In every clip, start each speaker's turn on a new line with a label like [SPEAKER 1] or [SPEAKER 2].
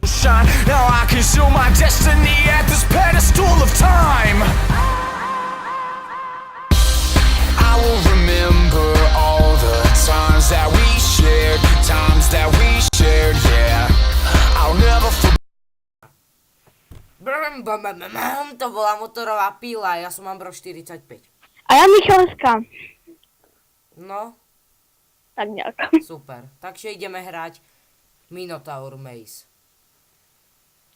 [SPEAKER 1] Shine. Now I can show my destiny at this pedestal of time. I will remember all the times that we shared, yeah. I'll never forget.
[SPEAKER 2] To bola motorová píla, ja som Ambro 45.
[SPEAKER 3] A ja Michalská.
[SPEAKER 2] No,
[SPEAKER 3] Tak nejak.
[SPEAKER 2] super. Takže ideme hrať Minotaur Maze.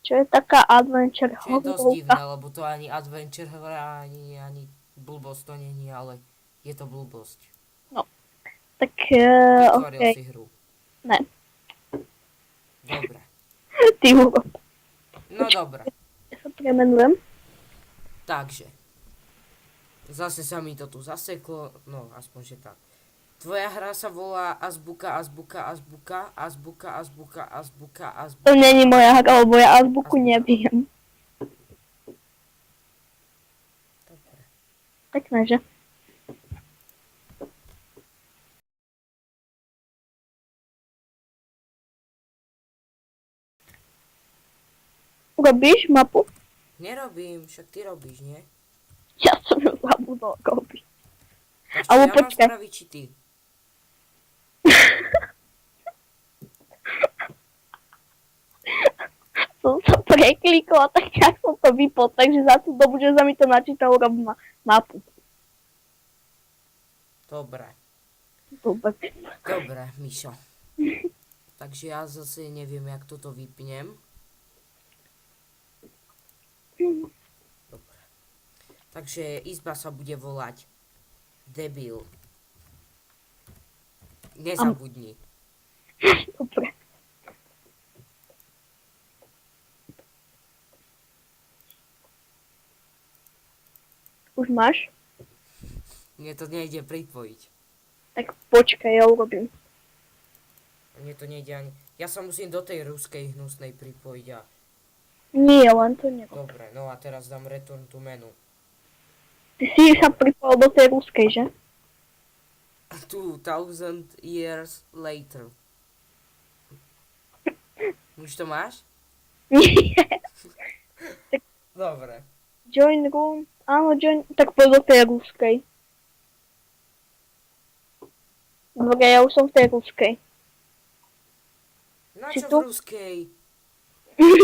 [SPEAKER 3] Čo je taká adventure
[SPEAKER 2] Čo je dosť
[SPEAKER 3] horovka.
[SPEAKER 2] divné, lebo to ani adventure hra, ani blbosť to není, ale je to blbosť.
[SPEAKER 3] Tak
[SPEAKER 2] Vytvoril
[SPEAKER 3] okej.
[SPEAKER 2] si hru.
[SPEAKER 3] Ne,
[SPEAKER 2] Dobre.
[SPEAKER 3] ty urob.
[SPEAKER 2] No dobre.
[SPEAKER 3] Ja sa premenujem.
[SPEAKER 2] Takže. Zase sa mi to tu zaseklo, no aspoň že tak. Tvoja hra sa volá Azbuka.
[SPEAKER 3] To není moja hra, lebo ja azbuku neviem.
[SPEAKER 2] Dobre.
[SPEAKER 3] Pekné, že? Robíš mapu?
[SPEAKER 2] Nerobím, však ty robíš, nie?
[SPEAKER 3] Ja som ju zabudol robiť.
[SPEAKER 2] Tak čo
[SPEAKER 3] Ale
[SPEAKER 2] ja mám
[SPEAKER 3] počkaj.
[SPEAKER 2] spraviť, či ty?
[SPEAKER 3] Som sa preklikla, tak ja som to vypol, takže za tú dobu, že sa mi to načítalo, robím mapu.
[SPEAKER 2] Dobre.
[SPEAKER 3] Dobre.
[SPEAKER 2] Dobre, Mišo. Takže ja zase neviem, jak toto vypnem. Dobre. Takže izba sa bude volať Debil. Nezabudni.
[SPEAKER 3] Dobre. Už máš?
[SPEAKER 2] Mne to nejde pripojiť.
[SPEAKER 3] Tak počkaj, ja urobím.
[SPEAKER 2] Mne to nejde ani... Ja sa musím do tej ruskej hnusnej pripojiť a...
[SPEAKER 3] Nie, len to nerob.
[SPEAKER 2] Dobre, no a teraz dám return to menu.
[SPEAKER 3] Ty si sa pripojil do tej ruskej, že?
[SPEAKER 2] 2000 years later. Už to máš?
[SPEAKER 3] Nie.
[SPEAKER 2] Dobre.
[SPEAKER 3] Join room. Áno, join. Tak poď do tej ruskej. Dobre, ja už som v tej ruskej.
[SPEAKER 2] Na
[SPEAKER 3] Si
[SPEAKER 2] čo
[SPEAKER 3] tu?
[SPEAKER 2] v ruskej?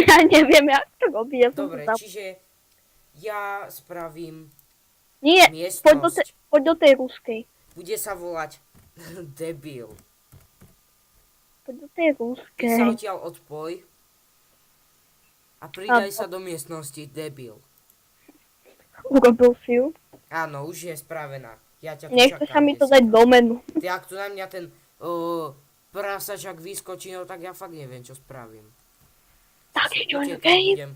[SPEAKER 3] Ja neviem, jak to robí. Ja som
[SPEAKER 2] Dobre,
[SPEAKER 3] to tam...
[SPEAKER 2] čiže ja spravím
[SPEAKER 3] Nie,
[SPEAKER 2] miestnosť.
[SPEAKER 3] poď do tej ruskej.
[SPEAKER 2] Bude sa volať Debil.
[SPEAKER 3] Poď do tej
[SPEAKER 2] Ty sa
[SPEAKER 3] ruskej.
[SPEAKER 2] odtiaľ odpoj a pridaj sa do miestnosti Debil.
[SPEAKER 3] Urobil si ju.
[SPEAKER 2] Áno, už je spravená. Ja ťa tu
[SPEAKER 3] Nechce
[SPEAKER 2] čakám
[SPEAKER 3] sa mi to
[SPEAKER 2] dneska.
[SPEAKER 3] dať do menu.
[SPEAKER 2] Ty, ak tu na mňa ten prasačak vyskočí, no tak ja fakt neviem, čo spravím.
[SPEAKER 3] Tak, join
[SPEAKER 2] Utekať
[SPEAKER 3] game.
[SPEAKER 2] budem.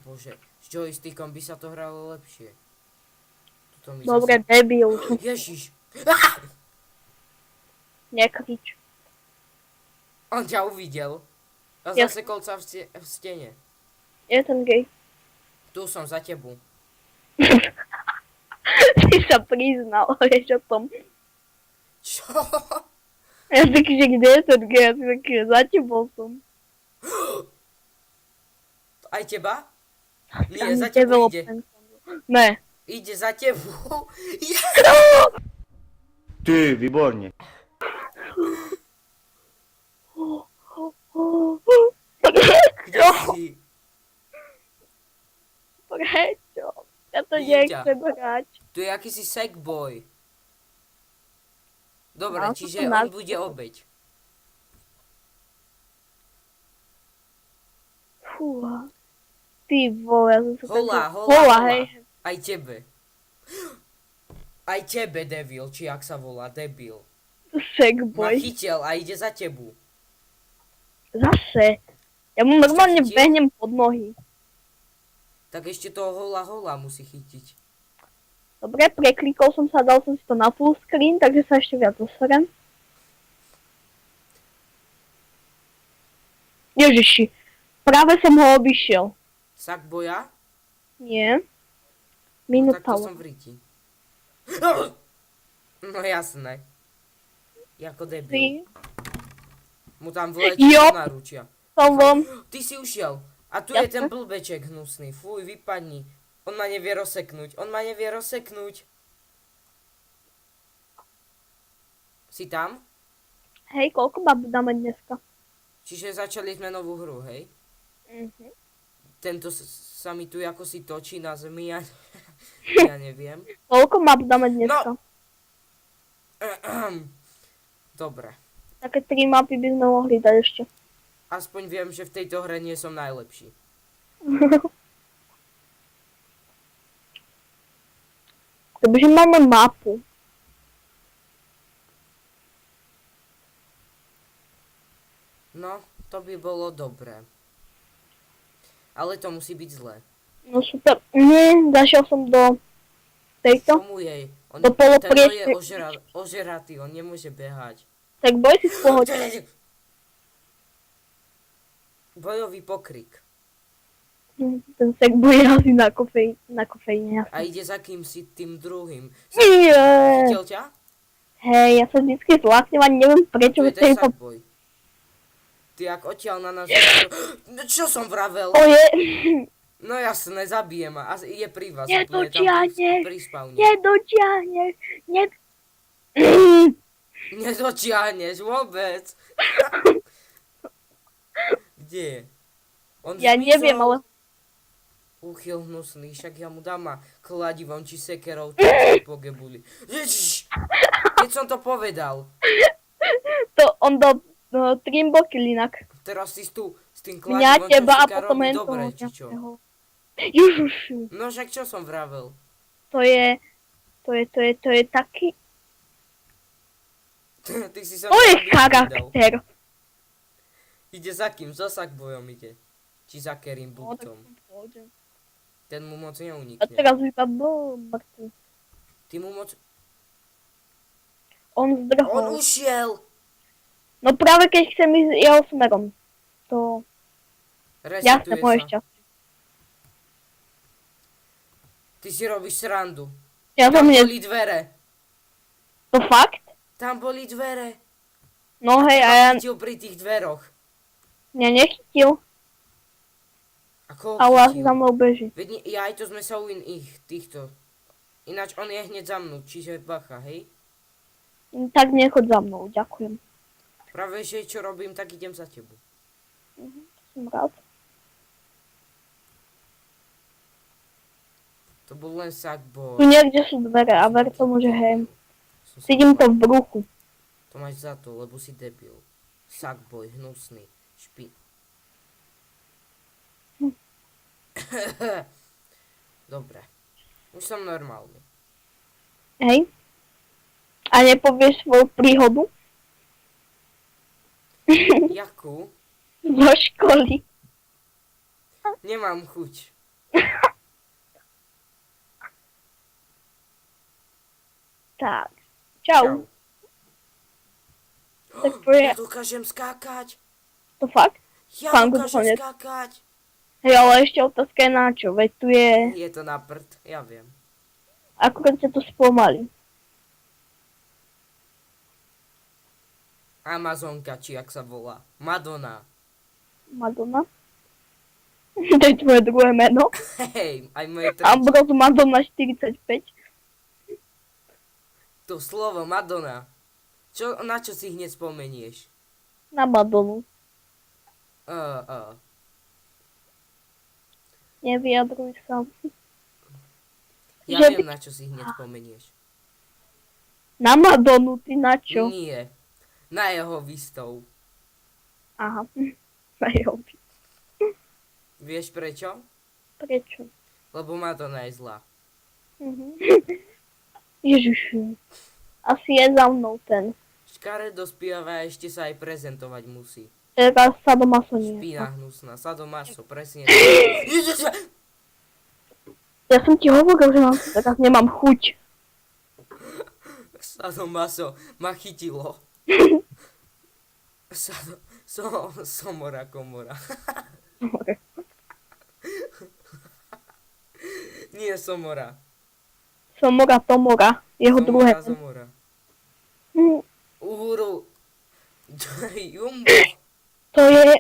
[SPEAKER 2] Bože, s joystickom by sa to hralo lepšie. Tuto mi
[SPEAKER 3] Dobre,
[SPEAKER 2] zase...
[SPEAKER 3] debil.
[SPEAKER 2] Ježiš.
[SPEAKER 3] Nekrič.
[SPEAKER 2] On ťa uvidel. A
[SPEAKER 3] Ja-
[SPEAKER 2] zasekol sa v stene.
[SPEAKER 3] Je ten gej.
[SPEAKER 2] Tu som za tebou.
[SPEAKER 3] Ty sa priznal, vieš o tom.
[SPEAKER 2] Čo?
[SPEAKER 3] Ja taký, že kde je ten gej? Ja si taký, že za tebou som.
[SPEAKER 2] Aj teba? Nie,
[SPEAKER 3] Ani
[SPEAKER 2] za tebou ide.
[SPEAKER 3] development. Ne.
[SPEAKER 2] Ide za tebou.
[SPEAKER 4] Ty, výborne.
[SPEAKER 2] Kde si?
[SPEAKER 3] Prečo? Ja to
[SPEAKER 2] Vidím ťa.
[SPEAKER 3] nechcem hrať.
[SPEAKER 2] Tu je akýsi sackboy. Dobre,
[SPEAKER 3] No,
[SPEAKER 2] čiže
[SPEAKER 3] to
[SPEAKER 2] on
[SPEAKER 3] nás-
[SPEAKER 2] bude obeť.
[SPEAKER 3] Fúha. Ty vole, ja som sa
[SPEAKER 2] Hola,
[SPEAKER 3] taký...
[SPEAKER 2] hola,
[SPEAKER 3] Hola,
[SPEAKER 2] hola.
[SPEAKER 3] hej.
[SPEAKER 2] Aj tebe. Aj tebe, Devil, či jak sa volá, Debil. Ma
[SPEAKER 3] Segboy.
[SPEAKER 2] chytil a ide za tebu.
[SPEAKER 3] Zase. Ja mu normálne
[SPEAKER 2] chytil?
[SPEAKER 3] behnem pod nohy.
[SPEAKER 2] Tak ešte toho hola musí chytiť.
[SPEAKER 3] Dobre, preklikol som sa, dal som si to na full screen, takže sa ešte viac zoserem. Ježiši, práve som ho obišiel.
[SPEAKER 2] Sackboya?
[SPEAKER 3] Nie.
[SPEAKER 2] No, tak to
[SPEAKER 3] Minotaur.
[SPEAKER 2] som v riti. No jasné. Jako debil.
[SPEAKER 3] Ty.
[SPEAKER 2] Mu tam vletí
[SPEAKER 3] Jo.
[SPEAKER 2] do náručia.
[SPEAKER 3] Som von.
[SPEAKER 2] Ty si ušiel. A tu
[SPEAKER 3] Jasne.
[SPEAKER 2] je ten blbeček hnusný. Fuj, vypadni. On ma nevie rozseknúť. Si tam?
[SPEAKER 3] Hej, koľko bab dáme dneska?
[SPEAKER 2] Čiže začali sme novú hru, hej?
[SPEAKER 3] Mhm.
[SPEAKER 2] Tento sa mi tu ako si točí na zemi, ja, ja neviem.
[SPEAKER 3] Koľko map dáme dneska?
[SPEAKER 2] Dobre.
[SPEAKER 3] Také 3 mapy by sme mohli dať ešte.
[SPEAKER 2] Aspoň viem, že v tejto hre nie som najlepší.
[SPEAKER 3] Takže máme mapu.
[SPEAKER 2] No, to by bolo dobré. Ale to musí byť zlé.
[SPEAKER 3] No super. Zašiel som do tejto.
[SPEAKER 2] Komu jej? On,
[SPEAKER 3] Do
[SPEAKER 2] ten je
[SPEAKER 3] polopriečky.
[SPEAKER 2] ožeratý, on nemôže behať.
[SPEAKER 3] Tak boj si v pohode.
[SPEAKER 2] Bojový pokrik.
[SPEAKER 3] Ten sek bude asi na kofeíne.
[SPEAKER 2] A ide za kým si tým druhým.
[SPEAKER 3] Nie.
[SPEAKER 2] Chytil ťa?
[SPEAKER 3] Hej, ja sa vždycky zláknem a neviem prečo
[SPEAKER 2] To je
[SPEAKER 3] v
[SPEAKER 2] ten
[SPEAKER 3] tejto...
[SPEAKER 2] Sackboy. Ty ak odtiaľ na nás... Čo som vravel?
[SPEAKER 3] To je...
[SPEAKER 2] No jasné, zabijem ma. A je pri vás.
[SPEAKER 3] Nedotiahneš.
[SPEAKER 2] Pri spawne.
[SPEAKER 3] Nedotiahneš.
[SPEAKER 2] Nedotiahneš vôbec. Kde je? On
[SPEAKER 3] Ja
[SPEAKER 2] zmizol.
[SPEAKER 3] neviem, ale...
[SPEAKER 2] Uchyl hnusný, však ja mu dám a kladivom či sekerou po gebuli. Ježiš! Keď som to povedal.
[SPEAKER 3] To on do Trimbo kill inak.
[SPEAKER 2] Teraz si tu s tým
[SPEAKER 3] Mňa,
[SPEAKER 2] kladivom
[SPEAKER 3] teba a
[SPEAKER 2] čo
[SPEAKER 3] potom
[SPEAKER 2] robí
[SPEAKER 3] hen
[SPEAKER 2] dobre,
[SPEAKER 3] toho
[SPEAKER 2] či čo?
[SPEAKER 3] ďalšieho. Ježišu.
[SPEAKER 2] No však čo som vravel?
[SPEAKER 3] To je taký...
[SPEAKER 2] Ty si sa
[SPEAKER 3] To je
[SPEAKER 2] mi povedal.
[SPEAKER 3] charakter.
[SPEAKER 2] Ide za kým? Za Sackboyom ide. Či za Kerim
[SPEAKER 3] No, tak
[SPEAKER 2] Buktom.
[SPEAKER 3] som v pohode.
[SPEAKER 2] Ten mu moc
[SPEAKER 3] A
[SPEAKER 2] neunikne.
[SPEAKER 3] teraz už iba bol mŕtvy.
[SPEAKER 2] Ty mu moc...
[SPEAKER 3] On
[SPEAKER 2] On
[SPEAKER 3] zdrhol.
[SPEAKER 2] ušiel!
[SPEAKER 3] No práve keď chcem ísť jeho smerom. To... Jasne,
[SPEAKER 2] Resetuje
[SPEAKER 3] moje
[SPEAKER 2] sa.
[SPEAKER 3] šťastie.
[SPEAKER 2] Ty si robíš srandu.
[SPEAKER 3] Ja
[SPEAKER 2] Tam
[SPEAKER 3] som
[SPEAKER 2] boli dvere.
[SPEAKER 3] To fakt?
[SPEAKER 2] Tam boli dvere.
[SPEAKER 3] No hej, a ja...
[SPEAKER 2] Chytil pri tých dveroch.
[SPEAKER 3] Mňa nechytil,
[SPEAKER 2] A koho
[SPEAKER 3] ale asi
[SPEAKER 2] chytil?
[SPEAKER 3] za mnou beží.
[SPEAKER 2] Veď ja aj to sme sa u týchto. Ináč on je hneď za mnou, čiže bacha, hej?
[SPEAKER 3] Tak nechoď za mnou, ďakujem.
[SPEAKER 2] Práve že čo robím, tak idem za tebou.
[SPEAKER 3] Som rád.
[SPEAKER 2] To bol len
[SPEAKER 3] Tu
[SPEAKER 2] Sackboy.
[SPEAKER 3] niekde sú dvere a ver tomu, že hej.
[SPEAKER 2] Som sa
[SPEAKER 3] Cítim to
[SPEAKER 2] bál.
[SPEAKER 3] v bruchu.
[SPEAKER 2] To máš za to, lebo si debil. Sackboy, hnusný. Dobre. Už som normálny.
[SPEAKER 3] Hej. A nepovieš svoju príhodu?
[SPEAKER 2] Jakú?
[SPEAKER 3] Zo školy.
[SPEAKER 2] Nemám chuť.
[SPEAKER 3] Tak. Čau.
[SPEAKER 2] Čau.
[SPEAKER 3] Tak poje,
[SPEAKER 2] Ja dokážem skákať.
[SPEAKER 3] to fakt?
[SPEAKER 2] Ja
[SPEAKER 3] Pán
[SPEAKER 2] dokážem
[SPEAKER 3] Gudsonec.
[SPEAKER 2] skákať.
[SPEAKER 3] Hej, ale ešte otázka je na čo, veď tu je...
[SPEAKER 2] Je to na prd, ja viem.
[SPEAKER 3] Akurát sa to spomalí.
[SPEAKER 2] Amazonka, či jak sa volá. Madonna.
[SPEAKER 3] Madonna. To je tvoje druhé meno.
[SPEAKER 2] Hej, aj moje tretie.
[SPEAKER 3] Ambrose Madonna 45.
[SPEAKER 2] To slovo Madonna. Na čo si hneď spomenieš?
[SPEAKER 3] Na Madonu. Nevyjadruj sa.
[SPEAKER 2] Ja
[SPEAKER 3] Že
[SPEAKER 2] viem, na čo si hneď spomenieš.
[SPEAKER 3] Na Madonu, ty na čo?
[SPEAKER 2] Nie. Na jeho výstov.
[SPEAKER 3] Aha. Na jeho.
[SPEAKER 2] Vieš prečo?
[SPEAKER 3] Prečo?
[SPEAKER 2] Lebo Madonna je zlá.
[SPEAKER 3] Mhm. Ježišu. Asi je za mnou ten.
[SPEAKER 2] Škaredo spieva a ešte sa aj prezentovať musí.
[SPEAKER 3] Teraz sa doma sonie.
[SPEAKER 2] Špína hnusná. Sadomaso, presne.
[SPEAKER 3] Ja som ti hovoril, že mám, teraz nemám chuť.
[SPEAKER 2] Sadomaso ma chytilo. Somora komora. Nie Somora.
[SPEAKER 3] Somora Tomora. Jeho druhé.
[SPEAKER 2] Somora.
[SPEAKER 3] Hm,
[SPEAKER 2] Uhuru. Jumbo.
[SPEAKER 3] To je...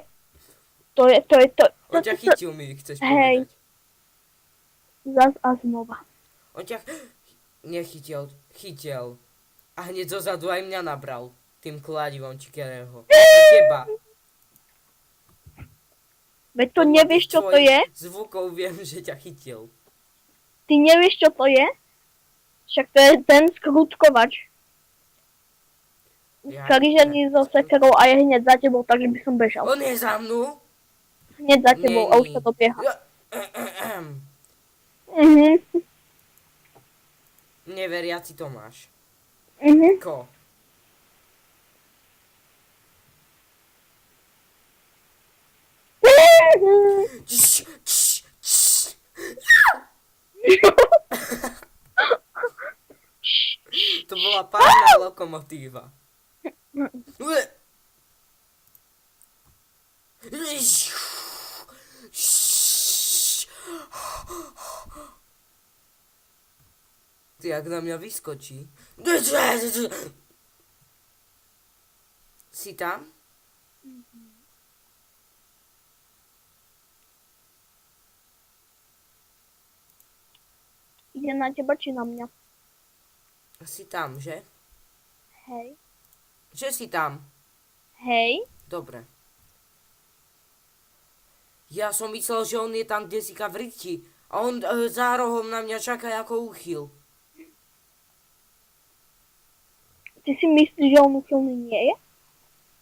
[SPEAKER 2] On ťa chytil, mi chceš
[SPEAKER 3] Hej.
[SPEAKER 2] povedať.
[SPEAKER 3] Zas a znova.
[SPEAKER 2] On ťa nechytil, chytil. A hneď zozadu aj mňa nabral. Tým kladivom čikeného. A teba.
[SPEAKER 3] Veď to nevieš, čo to je?
[SPEAKER 2] Zvukov viem, že ťa chytil.
[SPEAKER 3] Ty nevieš, čo to je? Však to je ten skrutkovač.
[SPEAKER 2] Ja
[SPEAKER 3] Karižený so sekerou a je hneď za tebou, takže by som bežal.
[SPEAKER 2] On je za mnou?
[SPEAKER 3] Hneď za tebou a už
[SPEAKER 2] Není.
[SPEAKER 3] sa dobieha.
[SPEAKER 2] Ja,
[SPEAKER 3] Mhm.
[SPEAKER 2] neveriaci Tomáš.
[SPEAKER 3] Mhm.
[SPEAKER 2] Ko? Čš, čš, čš. To bola párna lokomotíva. Ty, jak na mňa vyskočí. Si tam?
[SPEAKER 3] Ide na teba či na mňa?
[SPEAKER 2] Si tam, že?
[SPEAKER 3] Hej.
[SPEAKER 2] Že si tam?
[SPEAKER 3] Hej.
[SPEAKER 2] Dobre. Ja som myslel, že on je tam, kde si v riti. A on za rohom na mňa čaká ako úchyl.
[SPEAKER 3] Ty si myslíš, že on úchylný nie je?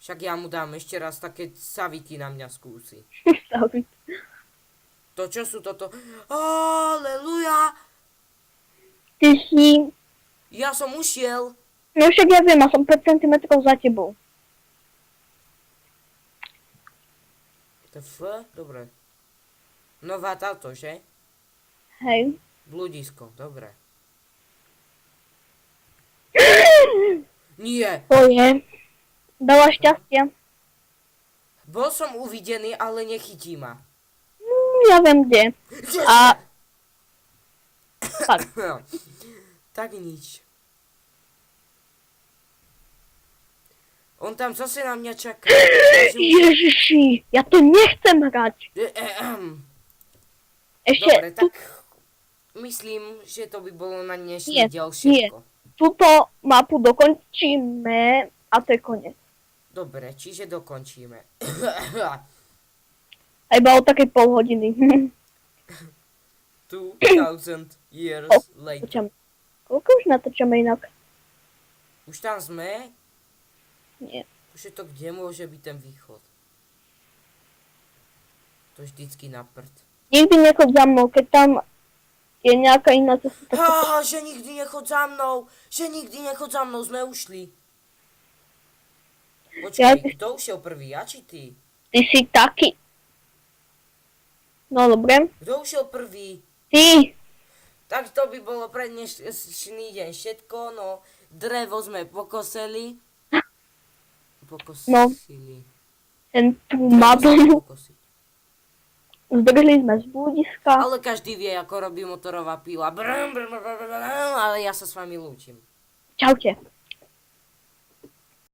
[SPEAKER 2] Však ja mu dám ešte raz také savity na mňa skúsi.
[SPEAKER 3] Sorry.
[SPEAKER 2] To čo sú toto? Aleluja!
[SPEAKER 3] Ty si...
[SPEAKER 2] Ja som ušiel.
[SPEAKER 3] No však ja viem, a som 5 cm za tebou.
[SPEAKER 2] Dobre. Nová táto, že?
[SPEAKER 3] Hej.
[SPEAKER 2] Bludisko, dobre. Nie,
[SPEAKER 3] To je. Dala šťastie.
[SPEAKER 2] bol som uvidený, ale nechytí ma.
[SPEAKER 3] Ja viem kde. A... Tak.
[SPEAKER 2] Tak nič. On tam zase na mňa čaká.
[SPEAKER 3] Ježiši, ja to nechcem hrať. Ešte
[SPEAKER 2] Dobre,
[SPEAKER 3] tu,
[SPEAKER 2] tak myslím, že to by bolo na dnešný
[SPEAKER 3] Nie,
[SPEAKER 2] diel
[SPEAKER 3] nie.
[SPEAKER 2] všetko.
[SPEAKER 3] túto mapu dokončíme a to je koniec.
[SPEAKER 2] Dobre, čiže dokončíme.
[SPEAKER 3] A iba o takej pol hodiny.
[SPEAKER 2] 2000 years later.
[SPEAKER 3] Točam. Koľko už natočame inak?
[SPEAKER 2] Už tam sme?
[SPEAKER 3] Nie.
[SPEAKER 2] Už je to kde môže byť ten východ? To vždycky na prd.
[SPEAKER 3] Nikdy nechod za mnou, keď tam je nejaká iná cesta. tak-
[SPEAKER 2] Že nikdy nechod za mnou! Že nikdy nechod za mnou, sme ušli. Počkaj, kto ušiel prvý, ja či ty?
[SPEAKER 3] Ty si taký. No dobre.
[SPEAKER 2] Kto ušiel prvý?
[SPEAKER 3] Ty.
[SPEAKER 2] Tak to by bolo pre dnešný deň všetko, no drevo sme pokosili. Pokosili.
[SPEAKER 3] Ten tú
[SPEAKER 2] Drevo sme
[SPEAKER 3] Madonu.
[SPEAKER 2] pokosiť.
[SPEAKER 3] Zdrhli sme z bludiska.
[SPEAKER 2] Ale každý vie, ako robí motorová pila. Ale ja sa s vami lúčim.
[SPEAKER 3] Čaute.